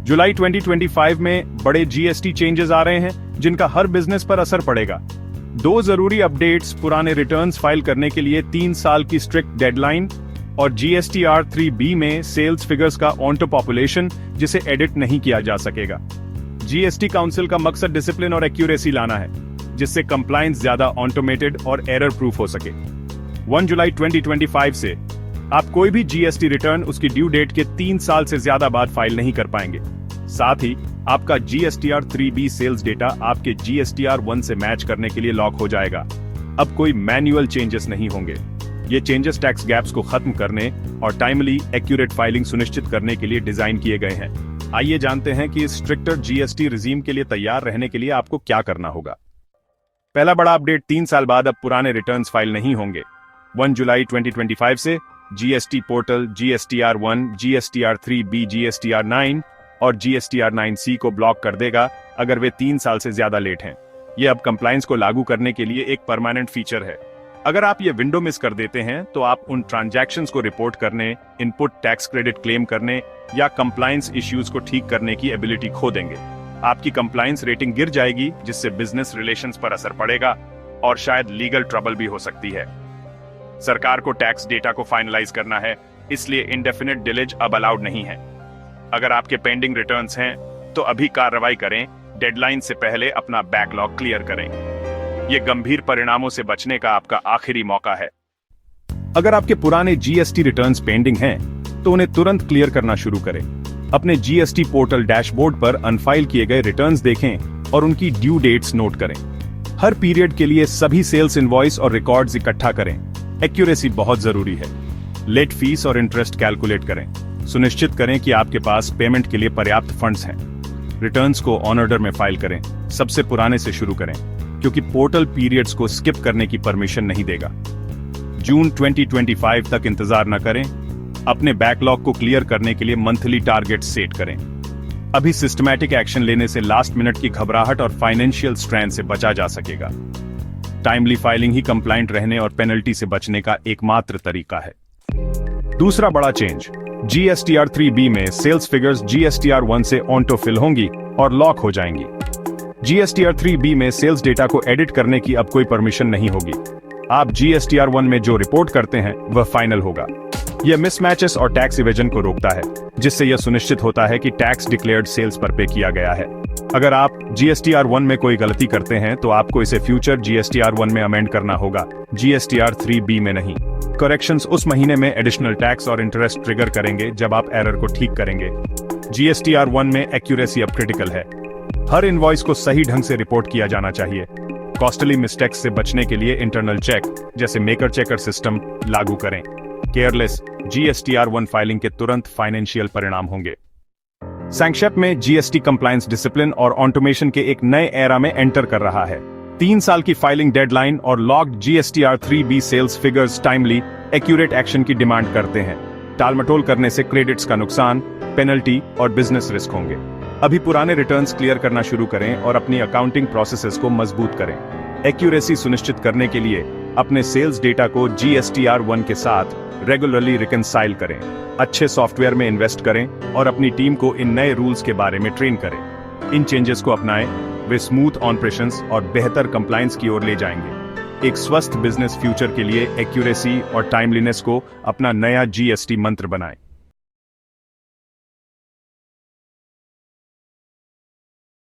जुलाई 2025 में बड़े GST changes आ रहे हैं जिनका हर बिजनेस पर असर पड़ेगा। 2 जरूरी अपडेट्स, पुराने रिटर्न्स फाइल करने के लिए 3 साल की स्ट्रिक्ट डेडलाइन और जीएसटीआर 3B में सेल्स फिगर्स का ऑटो पॉपुलेशन जिसे एडिट नहीं किया जा सकेगा। जीएसटी काउंसिल का मकसद डिसिप्लिन और एक्यूरेसी लाना है जिससे कंप्लायंस ज्यादा ऑटोमेटेड और एरर प्रूफ हो सके। 1 जुलाई 2025 से आप कोई भी जीएसटी रिटर्न उसकी ड्यू डेट के 3 साल से ज्यादा बाद फाइल नहीं कर पाएंगे। साथ ही आपका जीएसटीआर 3B सेल्स डेटा आपके जीएसटीआर 1 से मैच करने के लिए लॉक हो जाएगा। अब कोई मैन्युअल चेंजेस नहीं होंगे। ये चेंजेस टैक्स गैप्स को खत्म करने और टाइमली एक्यूरेट फाइलिंग सुनिश्चित करने के लिए डिजाइन किए गए हैं। आइए जानते हैं कि इस स्ट्रिक्टर जीएसटी रिजीम के लिए तैयार रहने के लिए आपको क्या करना होगा। पहला बड़ा अपडेट, 3 साल बाद अब पुराने रिटर्न्स फाइल नहीं होंगे। 1 जुलाई 2025 से GST portal GSTR 1, GSTR 3B, GSTR 9 और जीएसटीआर 9C को ब्लॉक कर देगा अगर वे 3 साल से ज्यादा लेट हैं। यह अब कंप्लायंस को लागू करने के लिए एक परमानेंट फीचर है। अगर आप ये विंडो मिस कर देते हैं तो आप उन ट्रांजैक्शंस को रिपोर्ट करने, इनपुट टैक्स क्रेडिट क्लेम करने या कंप्लायंस इश्यूज को ठीक करने की एबिलिटी खो देंगे। आपकी कंप्लायंस रेटिंग गिर जाएगी जिससे बिजनेस रिलेशंस पर असर पड़ेगा और शायद लीगल ट्रबल भी हो सकती है। सरकार को टैक्स डेटा को फाइनलाइज करना है, इसलिए इंडेफिनिट डिलेज अब अलाउड नहीं है। अगर आपके पेंडिंग रिटर्न्स हैं तो अभी कार्रवाई करें, डेडलाइन से पहले अपना बैकलॉग क्लियर करें। ये गंभीर परिणामों से बचने का आपका आखिरी मौका है। अगर आपके पुराने जीएसटी रिटर्न्स पेंडिंग हैं तो उन्हें तुरंत क्लियर करना शुरू करें। अपने जीएसटी पोर्टल डैशबोर्ड पर अनफाइल किए गए रिटर्न्स देखें और उनकी ड्यू डेट्स नोट करें। हर पीरियड के लिए सभी सेल्स इनवॉइस और रिकॉर्ड्स इकट्ठा करें। एक्यूरेसी बहुत जरूरी है। लेट फीस और इंटरेस्ट कैलकुलेट करें। सुनिश्चित करें कि आपके पास पेमेंट के लिए पर्याप्त फंड्स हैं। रिटर्न्स को ऑन ऑर्डर में फाइल करें। सबसे पुराने से शुरू करें क्योंकि पोर्टल पीरियड्स को स्किप करने की परमिशन नहीं देगा। जून 2025 तक इंतजार न करें। अपने बैकलॉग को क्लियर करने के लिए मंथली टारगेट सेट करें। अभी सिस्टमैटिक एक्शन लेने से लास्ट मिनट की घबराहट और फाइनेंशियल स्ट्रेन से बचा जा सकेगा। टाइमली फाइलिंग ही कंप्लायंट रहने और पेनल्टी से बचने का एकमात्र तरीका है। दूसरा बड़ा चेंज, जीएसटीआर 3B में सेल्स फिगर्स जीएसटीआर 1 से ऑटो फिल होंगी और लॉक हो जाएंगी। जीएसटीआर 3B में सेल्स डेटा को एडिट करने की अब कोई परमिशन नहीं होगी। आप जीएसटीआर 1 में जो रिपोर्ट करते हैं वह फाइनल होगा। यह मिसमैचेस और टैक्स इवेजन को रोकता है, जिससे यह सुनिश्चित होता है कि टैक्स डिक्लेयर्ड सेल्स पर पे किया गया है। अगर आप जीएसटीआर 1 में कोई गलती करते हैं तो आपको इसे फ्यूचर जीएसटीआर 1 में अमेंड करना होगा, जीएसटीआर 3B में नहीं। करेक्शंस उस महीने में एडिशनल टैक्स और इंटरेस्ट ट्रिगर करेंगे जब आप एरर को ठीक करेंगे। जीएसटीआर 1 में एक्यूरेसी अब क्रिटिकल है। हर इनवॉइस को सही ढंग से रिपोर्ट किया जाना चाहिए। कॉस्टली मिस्टेक्स से बचने के लिए इंटरनल चेक जैसे मेकर चेकर सिस्टम लागू करें। केयरलेस जीएसटीआर 1 फाइलिंग के तुरंत फाइनेंशियल परिणाम होंगे। संक्षेप में, जीएसटी कंप्लायंस डिसिप्लिन और ऑटोमेशन के एक नए एरा में एंटर कर रहा है। 3 साल की फाइलिंग डेडलाइन और locked GSTR 3B sales figures timely accurate action की डिमांड करते हैं। टालमटोल करने से क्रेडिट्स का नुकसान, पेनल्टी और बिजनेस रिस्क होंगे। अभी पुराने रिटर्न्स क्लियर करना शुरू करें और अपनी अकाउंटिंग प्रोसेसेस को मजबूत करें। एक्यूरेसी सुनिश्चित करने के लिए अपने सेल्स डेटा को जीएसटीआर 1 के साथ रेगुलरली रिकंसाइल करें। अच्छे सॉफ्टवेयर में इन्वेस्ट करें और अपनी टीम को इन नए रूल्स के बारे में ट्रेन करें। इन चेंजेस को अपनाएं, वे स्मूथ ऑपरेशंस और बेहतर कंप्लायंस की ओर ले जाएंगे। एक स्वस्थ बिजनेस फ्यूचर के लिए एक्यूरेसी और टाइमलीनेस को अपना नया जीएसटी मंत्र बनाएं।